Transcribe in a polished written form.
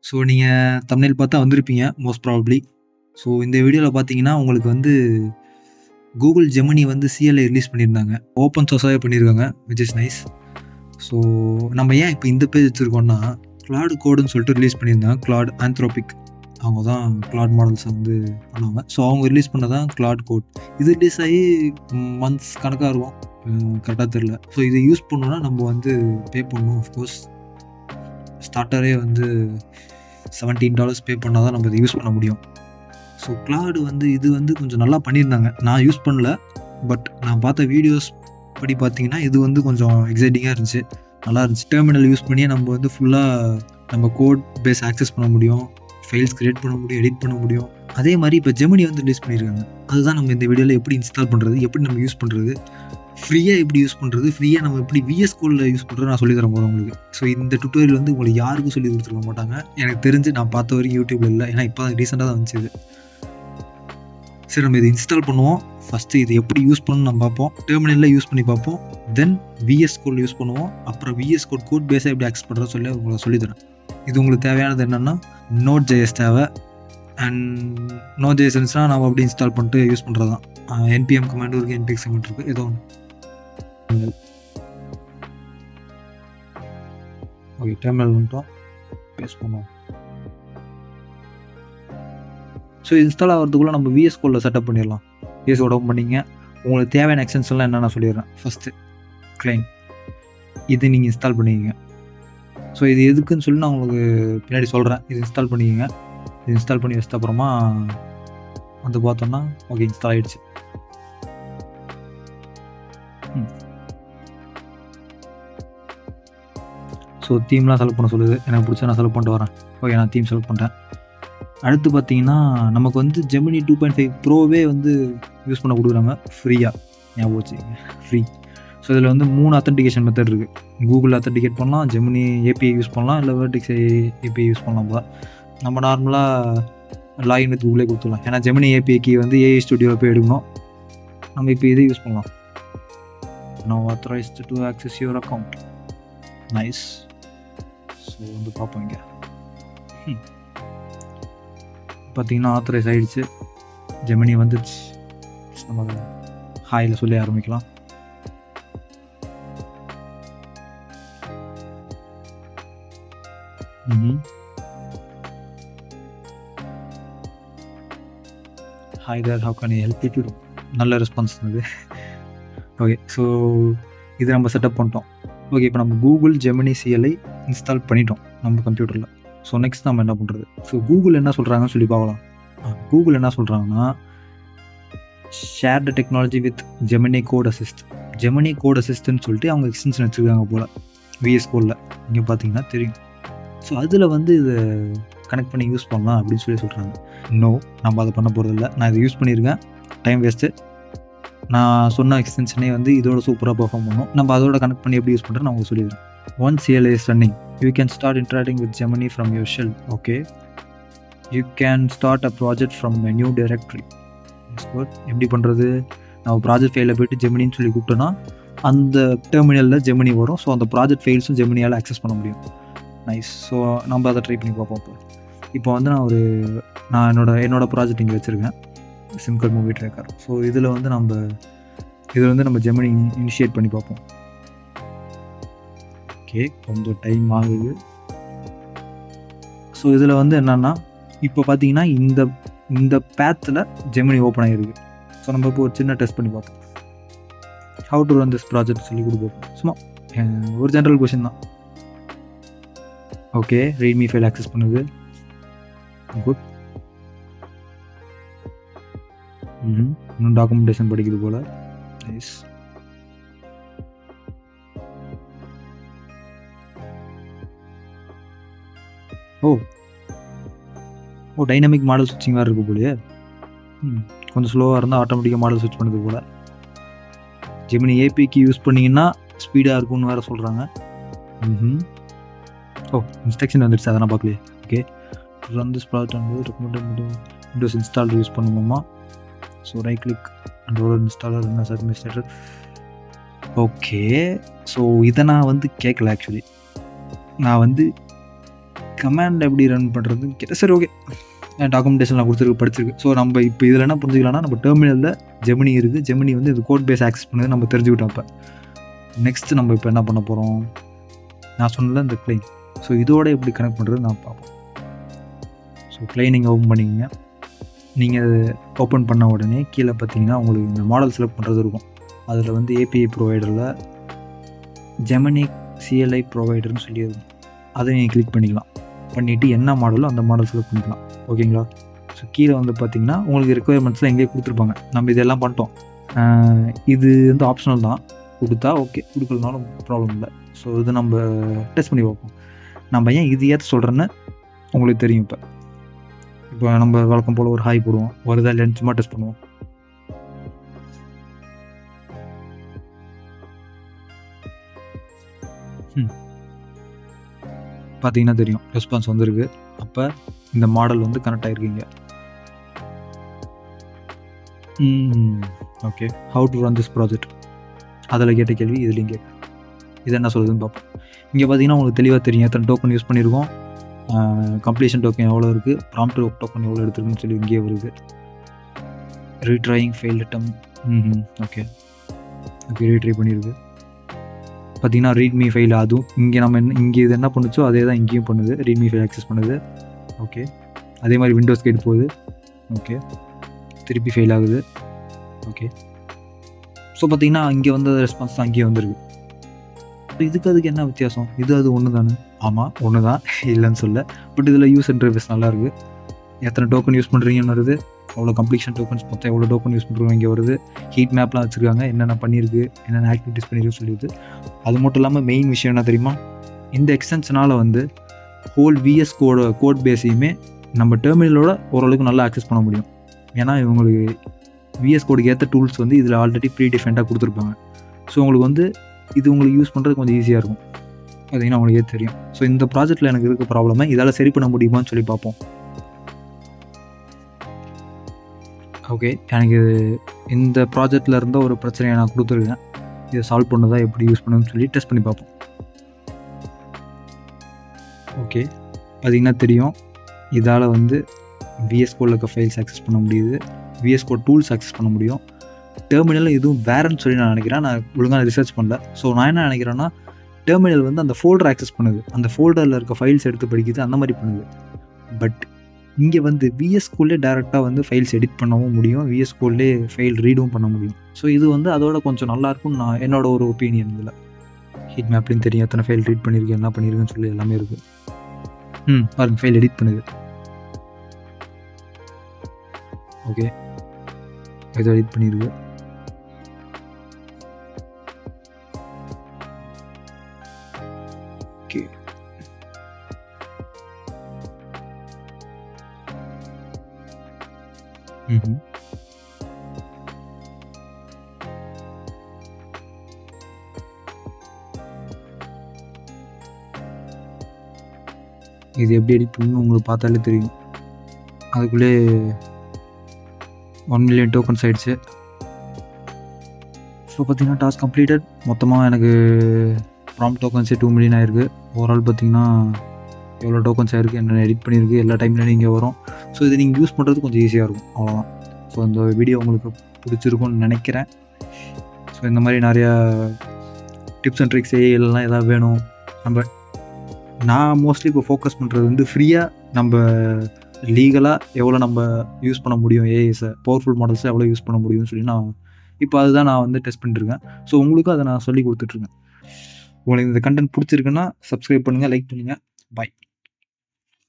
So நீங்கள் thumbnail பார்த்தா வந்திருப்பீங்க மோஸ்ட் ப்ராபப்ளி. ஸோ இந்த வீடியோவில் பார்த்தீங்கன்னா உங்களுக்கு வந்து கூகுள் ஜெமினி வந்து சிஎல்ஐ ரிலீஸ் பண்ணியிருந்தாங்க. ஓப்பன் சோர்ஸாகவே பண்ணியிருக்காங்க விச் இஸ் நைஸ். ஸோ நம்ம ஏன் இப்போ இந்த பேஜ் வச்சுருக்கோம்னா கிளாட் கோடுன்னு சொல்லிட்டு ரிலீஸ் பண்ணியிருந்தாங்க. கிளாட் ஆந்த்ரோபிக் அவங்க தான் கிளாட் மாடல்ஸை வந்து பண்ணுவாங்க. ஸோ அவங்க ரிலீஸ் பண்ணதான் கிளாட் கோட். இது ரிலீஸ் ஆகி மந்த்ஸ் கணக்காக இருக்கும், கரெக்டாக தெரில. ஸோ இதை யூஸ் பண்ணோன்னா நம்ம வந்து பே பண்ணணும். ஆஃப்கோர்ஸ் ஸ்டார்டரே வந்து $17 பே பண்ணால் தான் நம்ம இதை யூஸ் பண்ண முடியும். ஸோ கிளாடு வந்து இது வந்து கொஞ்சம் நல்லா பண்ணியிருந்தாங்க. நான் யூஸ் பண்ணல, பட் நான் பார்த்த வீடியோஸ் படி பார்த்தீங்கன்னா இது வந்து கொஞ்சம் எக்ஸைட்டிங்காக இருந்துச்சு, நல்லா இருந்துச்சு. டெர்மினல் யூஸ் பண்ணியே நம்ம வந்து ஃபுல்லாக நம்ம கோட் பேஸ் ஆக்சஸ் பண்ண முடியும், ஃபைல்ஸ் கிரியேட் பண்ண முடியும், எடிட் பண்ண முடியும். அதே மாதிரி இப்போ ஜெமினி வந்து ரிலீஸ் பண்ணியிருக்காங்க. அதுதான் நம்ம இந்த வீடியோவில் எப்படி இன்ஸ்டால் பண்ணுறது, எப்படி நம்ம யூஸ் பண்ணுறது, ஃப்ரீயாக எப்படி யூஸ் பண்ணுறது, ஃப்ரீயாக நம்ம எப்படி VS Codeல யூஸ் பண்ணுறது நான் சொல்லித்தரேன் போகிறேன் உங்களுக்கு. ஸோ இந்த டுட்டோரியல் வந்து உங்களுக்கு யாருக்கும் சொல்லி கொடுத்துருக்க மாட்டாங்க, எனக்கு தெரிஞ்சு. நான் பார்த்த வரைக்கும் யூடியூப்ல இல்லை, ஏன்னா இப்போ தான் ரீசெண்டாக தான் வந்துச்சு இது. சரி, நம்ம இதை இன்ஸ்டால் பண்ணுவோம். ஃபஸ்ட்டு இது எப்படி யூஸ் பண்ணணும்னு நம்ம பார்ப்போம். டெர்மினலில் யூஸ் பண்ணி பார்ப்போம். தென் VS Code யூஸ் பண்ணுவோம். அப்புறம் VS Code கோட் பேஸாக எப்படி ஆக்சஸ் பண்ணுறது சொல்லி உங்களுக்கு சொல்லித்தரேன். இது உங்களுக்கு தேவையானது என்னென்னா Node.js தேவை. அண்ட் Node.js இருந்துச்சுன்னா நம்ம அப்படி இன்ஸ்டால் பண்ணிட்டு யூஸ் பண்ணுறது தான். NPM கமாண்டும் இருக்குது, npx கமாண்ட் இருக்குது, ஏதோ ஒன்று. ஓகே, டெர்மினல் வந்துட்டோம், பேஸ்ட் பண்ணுவோம். ஸோ இன்ஸ்டால் ஆகிறதுக்குள்ளே நம்ம VS Codeல செட்டப் பண்ணிடலாம். VS Code ஓப்பன் பண்ணிங்க. உங்களுக்கு தேவையான எக்ஸ்டென்ஷன்லாம் என்னென்ன சொல்லிடுறேன். ஃபஸ்ட்டு கிளைண்ட், இது நீங்கள் இன்ஸ்டால் பண்ணிக்கங்க. ஸோ இது எதுக்குன்னு சொல்லி நான் உங்களுக்கு பின்னாடி சொல்கிறேன். இது இன்ஸ்டால் பண்ணிக்கங்க. இது இன்ஸ்டால் பண்ணி வச்சிட்ட அப்புறமா வந்து பார்த்தோம்னா ஓகே, இன்ஸ்டால் ஆகிடுச்சு. ஸோ தீம்லாம் செலக்ட் பண்ண சொல்லுது. எனக்கு பிடிச்சா நான் செலக்ட் பண்ணிட்டு வரேன். ஓகே, நான் தீம் செலக்ட் பண்ணிட்டேன். அடுத்து பார்த்தீங்கன்னா நமக்கு வந்து ஜெமினி 2.5 ப்ரோவே வந்து யூஸ் பண்ண கொடுக்குறாங்க ஃப்ரீயாக. ஞாபகம் வச்சுக்கோங்க, ஃப்ரீ. ஸோ இதில் வந்து 3 அத்தன்டிகேஷன் மெத்தட் இருக்குது. கூகுள் அத்தன்டிகேட் பண்ணலாம், ஜெமினி API யூஸ் பண்ணலாம், இல்லை வெர்டெக்ஸ் API யூஸ் பண்ணலாம். போல் நம்ம நார்மலாக லாகின் வித் கூகுளே கொடுத்துடலாம். ஏன்னா ஜெமினி APIக்கு வந்து AI ஸ்டுடியோவில் போய் எடுக்கணும். நம்ம இப்போ இதை யூஸ் பண்ணலாம். Now authorized to access your account. Nice. So வந்து பார்ப்போம். இங்கே பார்த்தீங்கன்னா ஆத்தரைஸ் ஆகிடுச்சு, ஜெமினி வந்துடுச்சு. நம்ம ஹாயில் சொல்லி ஆரம்பிக்கலாம். Hi there, how can I help you to. நல்ல ரெஸ்பான்ஸ் இது. ஓகே, ஸோ இது நம்ம செட்டப் பண்ணிட்டோம். ஓகே, இப்போ நம்ம கூகுள் ஜெமினி CLI இன்ஸ்டால் பண்ணிட்டோம் நம்ம கம்ப்யூட்டரில். ஸோ நெக்ஸ்ட் நம்ம என்ன பண்ணுறது? ஸோ கூகுள் என்ன சொல்கிறாங்கன்னு சொல்லி பார்க்கலாம். கூகுள் என்ன சொல்கிறாங்கன்னா, share the technology with Gemini code assist. ஜெமினி கோட் அசிஸ்ட்னு சொல்லிட்டு அவங்க எக்ஸ்டென்ஷன் வச்சுருக்காங்க போல் VS Codeல. இங்கே பார்த்தீங்கன்னா தெரியும். ஸோ அதில் வந்து இதை கனெக்ட் பண்ணி யூஸ் பண்ணலாம் அப்படின்னு சொல்கிறாங்க. நோ, நம்ம அதை பண்ண போகிறதில்ல. நான் இதை யூஸ் பண்ணியிருக்கேன், டைம் வேஸ்ட்டு. நான் சொன்ன எக்ஸ்டென்ஷனே வந்து இதோட சூப்பராக பெர்ஃபார்ம் பண்ணும். நம்ம அதோட கனெக்ட் பண்ணி எப்படி யூஸ் பண்ணுறேன் நான் உங்களுக்கு சொல்லிடுறேன். Once CLI is running, you can start interacting with Gemini from your shell. Okay, you can start a project from a new directory. That's good. எப்படி பண்ணுறது? நம்ம ப்ராஜெக்ட் ஃபைலில் போய்ட்டு ஜெமினின்னு சொல்லி கூப்பிட்டோன்னா அந்த டெர்மினலில் ஜெமினி வரும். ஸோ அந்த ப்ராஜெக்ட் ஃபைல்ஸும் ஜெமினியால் ஆக்சஸ் பண்ண முடியும். நைஸ். ஸோ நம்ம அதை ட்ரை பண்ணி பார்ப்போம். இப்போ வந்து நான் என்னோட ப்ராஜெக்ட் இங்கே வச்சுருக்கேன், சிம்கார்ட் மூவி ட்ராக்கர். ஸோ இதில் வந்து நம்ம ஜெமினி இனிஷியேட் பண்ணி பார்ப்போம். ஓகே, கொஞ்சம் டைம் ஆகுது. ஸோ இதில் வந்து என்னென்னா இப்போ பார்த்தீங்கன்னா இந்த பேத்தில் ஜெமினி ஓப்பன் ஆகிருக்கு. ஸோ நம்ம இப்போ ஒரு சின்ன டெஸ்ட் பண்ணி பார்ப்போம். How to run this project சொல்லி கொடுப்போம். சும்மா ஒரு ஜென்ரல் கொஷின் தான். ஓகே, ரீட்மி ஃபைல் ஆக்சஸ் பண்ணுது. குட். இன்னும் டாக்குமெண்டேஷன் படிக்குது போல். நைஸ். ஓ டைனமிக் மாடல் ஸ்விட்சிங் வேறு இருக்குது போலையே. கொஞ்சம் ஸ்லோவாக இருந்தால் ஆட்டோமேட்டிக்காக மாடல் ஸ்விட்ச் பண்ணுது போல். ஜெமினி APIக்கு யூஸ் பண்ணிங்கன்னா ஸ்பீடாக இருக்கும்னு வேறு சொல்கிறாங்க. ஓ, இன்ஸ்ட்ரக்ஷன் வந்துடுச்சு, அதெல்லாம் பார்க்கலையே. ஓகே, ரன் திஸ் ப்ராஜெக்ட் வந்து ரெக்கமெண்டட் விண்டோஸ் இன்ஸ்டால் யூஸ் பண்ணுவோமா. So right click and roll installer என்ன அட்மினிஸ்ட்ரேட்டர். ஓகே, ஸோ இதை நான் வந்து கேட்கல. ஆக்சுவலி நான் வந்து கமாண்ட் எப்படி ரன் பண்ணுறதுன்னு கேட்டால் சரி ஓகே. டாக்குமெண்டேஷன் நான் படிச்சிருக்கு. ஸோ நம்ம இப்போ இதில் என்ன புரிஞ்சுக்கலாம்னா, நம்ம டெர்மினலில் ஜெமினி இருக்குது. ஜெமினி வந்து இது கோட் பேஸ் ஆக்சஸ் பண்ணுது நம்ம தெரிஞ்சுக்கிட்டோம். இப்போ நெக்ஸ்ட்டு நம்ம இப்போ என்ன பண்ண போகிறோம், நான் சொன்னல இந்த க்ளைன். ஸோ இதோட எப்படி கனெக்ட் பண்ணுறது நான் பார்ப்போம். ஸோ க்ளைன் நீங்கள் ஓப்பன் பண்ணிக்கங்க. நீங்கள் ஓப்பன் பண்ண உடனே கீழே பார்த்தீங்கன்னா உங்களுக்கு இந்த மாடல் செலக்ட் பண்ணுறது இருக்கும். அதில் வந்து ஏபிஐ ப்ரொவைடரில் ஜெமினி சிஎல்ஐ ப்ரொவைடர்னு சொல்லி இருக்கும். அதை நீங்கள் கிளிக் பண்ணிக்கலாம். பண்ணிவிட்டு என்ன மாடலோ அந்த மாடல் செலக்ட் பண்ணிக்கலாம். ஓகேங்களா? ஸோ கீழே வந்து பார்த்தீங்கன்னா உங்களுக்கு ரெக்குயர்மெண்ட்ஸ்லாம் எங்கேயே கொடுத்துருப்பாங்க. நம்ம இதெல்லாம் பண்ணிட்டோம். இது வந்து ஆப்ஷனல் தான். கொடுத்தா ஓகே, கொடுக்கலனாலும் ப்ராப்ளம் இல்லை. ஸோ இது நம்ம டெஸ்ட் பண்ணி பார்ப்போம். நம்ம ஏன் இது ஏற்ற சொல்கிறேன்னு உங்களுக்கு தெரியும். இப்போ நம்ம வழக்கம் போல் ஒரு ஹாய் போடுவோம். வருதா இல்லைன்னு சும்மா டெஸ்ட் பண்ணுவோம். பார்த்தீங்கன்னா தெரியும், ரெஸ்பான்ஸ் வந்திருக்கு. அப்போ இந்த மாடல் வந்து கனெக்ட் ஆகிருக்கீங்க. Okay, how to run this project அதில் கேட்ட கேள்வி இதுலேயும் கேட்க இது என்ன சொல்லுதுன்னு பார்ப்போம். இங்கே பார்த்தீங்கன்னா உங்களுக்கு தெளிவாக தெரியும் எத்தனை டோக்கன் யூஸ் பண்ணியிருக்கோம், கம்ப்ளீஷன் டோக்கன் எவ்வளோ இருக்குது, ப்ராம்ப்ட் டோக்கன் எவ்வளோ எடுத்துருக்குன்னு சொல்லி இங்கேயே வருது. ரீட்ரையிங் ஃபெயில் அட்டம். ஓகே ஓகே, ரீட்ரை பண்ணியிருக்கு. பார்த்தீங்கன்னா ரீட்மி ஃபைல் அதுவும் இங்கே நம்ம இங்கே இது என்ன பண்ணுச்சோ அதே தான் இங்கேயும் பண்ணுது. ரீட்மி ஃபைல் ஆக்சஸ் பண்ணுது. ஓகே, அதே மாதிரி விண்டோஸ் கேட் போகுது. ஓகே, திருப்பி ஃபெயில் ஆகுது. ஓகே, ஸோ பார்த்தீங்கன்னா இங்கே வந்த ரெஸ்பான்ஸ் தான் அங்கேயே வந்துருக்கு. ஸோ இதுக்கு அதுக்கு என்ன வித்தியாசம்? இது அது ஒன்று தானே? ஆமாம், ஒன்று தான், இல்லைன்னு சொல்ல. பட் இதில் யூஸ் இன்டர்ஃபேஸ் நல்லாயிருக்கு. எத்தனை டோக்கன் யூஸ் பண்ணுறீங்கன்னு வருது, அவ்வளோ கம்ப்ளீஷன் டோக்கன்ஸ் மொத்தம் எவ்வளோ டோக்கன் யூஸ் பண்ணுறோம் இங்கே வருது. ஹீட் மேப்லாம் வச்சுருக்காங்க, என்னென்ன பண்ணியிருக்கு, என்னென்ன ஆக்டிவிட்டிஸ் பண்ணியிருக்கு சொல்லிடுது. அது மட்டும் இல்லாமல் மெயின் விஷயம் என்ன தெரியுமா, இந்த எக்ஸ்டென்ஷனால் வந்து ஹோல் விஎஸ் கோட் பேஸையுமே நம்ம டெர்மினலோட ஓரளவுக்கு நல்லா ஆக்சஸ் பண்ண முடியும். ஏன்னா இவங்களுக்கு விஎஸ் கோடுக்கு ஏற்ற டூல்ஸ் வந்து இதில் ஆல்ரெடி ப்ரீ டிஃபைண்டாக கொடுத்துருப்பாங்க. ஸோ உங்களுக்கு வந்து இது உங்களுக்கு யூஸ் பண்ணுறது கொஞ்சம் ஈஸியாக இருக்கும். பார்த்தீங்கன்னா உங்களுக்கே தெரியும். ஸோ இந்த ப்ராஜெக்ட்டில் எனக்கு இருக்க ப்ராப்ளமை இதால் சரி பண்ண முடியுமான்னு சொல்லி பார்ப்போம். ஓகே, எனக்கு இந்த ப்ராஜெக்டில் இருந்த ஒரு பிரச்சனையை நான் கொடுத்துருக்கேன். இதை சால்வ் பண்ணதான் எப்படி யூஸ் பண்ணணும்னு சொல்லி டெஸ்ட் பண்ணி பார்ப்போம். ஓகே, பார்த்திங்கன்னா தெரியும் இதால் வந்து விஎஸ் கோடில் இருக்க ஃபைல்ஸ் ஆக்சஸ் பண்ண முடியுது, விஎஸ் கோட் டூல்ஸ் ஆக்சஸ் பண்ண முடியும். டெர்மினலில் எதுவும் வேறுன்னு சொல்லி நான் நினைக்கிறேன். நான் ஒழுங்காக ரிசர்ச் பண்ணல. ஸோ நான் என்ன நினைக்கிறேன்னா, டெர்மினல் வந்து அந்த ஃபோல்டர் ஆக்சஸ் பண்ணுது, அந்த ஃபோல்டரில் இருக்க ஃபைல்ஸ் எடுத்து படிக்குது, அந்த மாதிரி பண்ணுது. பட் இங்கே வந்து விஎஸ் கோட்லேயே டேரெக்டாக வந்து ஃபைல்ஸ் எடிட் பண்ணவும் முடியும், விஎஸ் கோட்லேயே ஃபைல் ரீடும் பண்ண முடியும். ஸோ இது வந்து அதோட கொஞ்சம் நல்லாயிருக்கும்னு நான் என்னோட ஒரு ஒப்பீனியன். இதில் ஹீட் மேப்லேயும் தெரியும் எத்தனை ஃபைல் ரீட் பண்ணியிருக்கேன், என்ன பண்ணியிருக்கேன்னு சொல்லி எல்லாமே இருக்குது. பாருங்கள், ஃபைல் எடிட் பண்ணுது. ஓகே, இதை எடிட் பண்ணியிருக்கு. ஓகே, இது எப்படி எடிட் பண்ணணும்னு உங்களுக்கு பார்த்தாலே தெரியும். அதுக்குள்ளே 1 மில்லியன் டோக்கன்ஸ் ஆகிடுச்சு. ஸோ பார்த்தீங்கன்னா டாஸ்க் கம்ப்ளீட்டட். மொத்தமாக எனக்கு ப்ராம்ப்ட் டோக்கன்ஸே 2 மில்லியன் ஆயிருக்கு. ஓவரால் பார்த்தீங்கன்னா எவ்வளோ டோக்கன்ஸ் ஆயிருக்கு, என்னென்ன எடிட் பண்ணியிருக்கு, எல்லா டைம்லையும் இங்கே வரும். ஸோ இது நீங்கள் யூஸ் பண்ணுறது கொஞ்சம் ஈஸியாக இருக்கும், அவ்வளோதான். ஸோ இந்த வீடியோ உங்களுக்கு பிடிச்சிருக்கும்னு நினைக்கிறேன். ஸோ இந்த மாதிரி நிறையா டிப்ஸ் அண்ட் ட்ரிக்ஸ் ஏஐலாம் எதாவது வேணும். நான் மோஸ்ட்லி இப்போ ஃபோக்கஸ் பண்ணுறது வந்து ஃப்ரீயாக நம்ம லீகலாக எவ்வளோ நம்ம யூஸ் பண்ண முடியும், ஏஐஸை பவர்ஃபுல் மாடல்ஸை எவ்வளோ யூஸ் பண்ண முடியும்னு சொல்லி நான் இப்போ அதுதான் நான் வந்து டெஸ்ட் பண்ணிட்டுருக்கேன். ஸோ உங்களுக்கும் அதை நான் சொல்லி கொடுத்துட்ருக்கேன். உங்களுக்கு இந்த கண்டென்ட் பிடிச்சிருக்குன்னா சப்ஸ்கிரைப் பண்ணுங்கள், லைக் பண்ணுங்கள். பாய்.